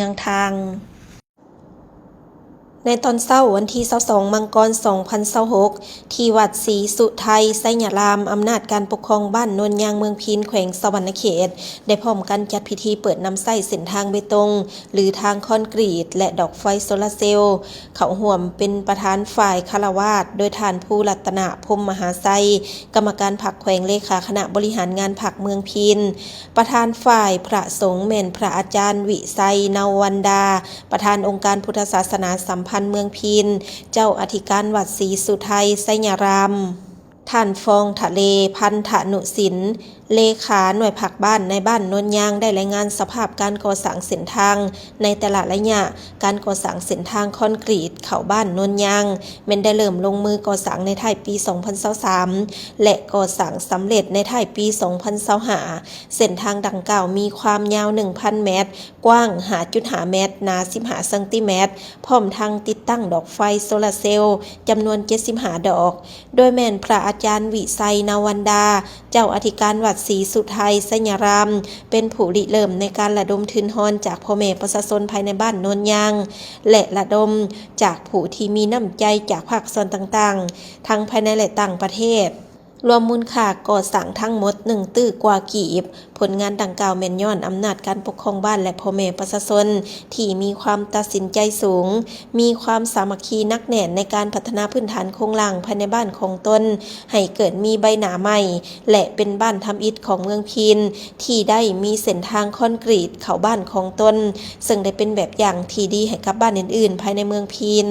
ยังทางในตอนเช้าวันที่22มังกร2026ที่วัดศรีสุไทยไสยรามอำนาจการปกครองบ้านโนนยางเมืองพีนแขวงสะหวรรณเขตได้พร้อมกันจัดพิธีเปิดน้ำใส้เส้นทางเบตงหรือทางคอนกรีตและดอกไฟโซลาร์เซลล์เขาห่วมเป็นประธานฝ่ายคฤหัสถ์โดยท่านผู้รัตนพรหมมหาไซกรรมการพรรคแขวงเลขาคณะบริหารงานพรรคเมืองพีนประธานฝ่ายพระสงฆ์แม่นพระอาจารย์วิไซนวันดาประธานองค์การพุทธศาสนาสัมพันธ์เมืองพีนเจ้าอธิการวัดศรีสุไทยไสยรามท่านฟองทะเลพันธนุสินเลขาหน่วยผักบ้านในบ้านโนนยางได้รายงานสภาพการก่อสร้างเส้นทางในแต่ละระยะการก่อสร้างเส้นทางคอนกรีตเข้าบ้านโนนยางแม้นได้เริ่มลงมือก่อสร้างในท้ายปี2023และก่อสร้างสำเร็จในท้ายปี2025เส้นทางดังกล่าวมีความยาว 1,000 เมตรกว้าง 5.5 เมตรหนา15 เซนติเมตรพร้อมทั้งติดตั้งดอกไฟโซลาร์เซลล์จำนวน75ดอกโดยแม่นพระอาจารย์วิไซนวันดาเจ้าอธิการวัดศรีสุไทยไสยรามเป็นผู้ริเริ่มในการระดมทุนทอนจากพ่อแม่ประชาชนภายในบ้านโนนยางและระดมจากผู้ที่มีน้ำใจจากภาคส่วนต่างๆทั้งภายในและต่างประเทศรวมมูลค่าก่อสร้างทั้งหมด1ตื้อกว่ากีบผลงานดังกล่าวแม่นย้อนอำนาจการปกครองบ้านและพ่อแม่ประชาชนที่มีความตัดสินใจสูงมีความสามัคคีนักแน่นในการพัฒนาพื้นฐานโครงสร้างภายในบ้านของตนให้เกิดมีใบหน้าใหม่และเป็นบ้านทำอิฐของเมืองพีนที่ได้มีเส้นทางคอนกรีตเข้าบ้านของตนซึ่งได้เป็นแบบอย่างที่ดีให้กับบ้านอื่นๆภายในเมืองพีน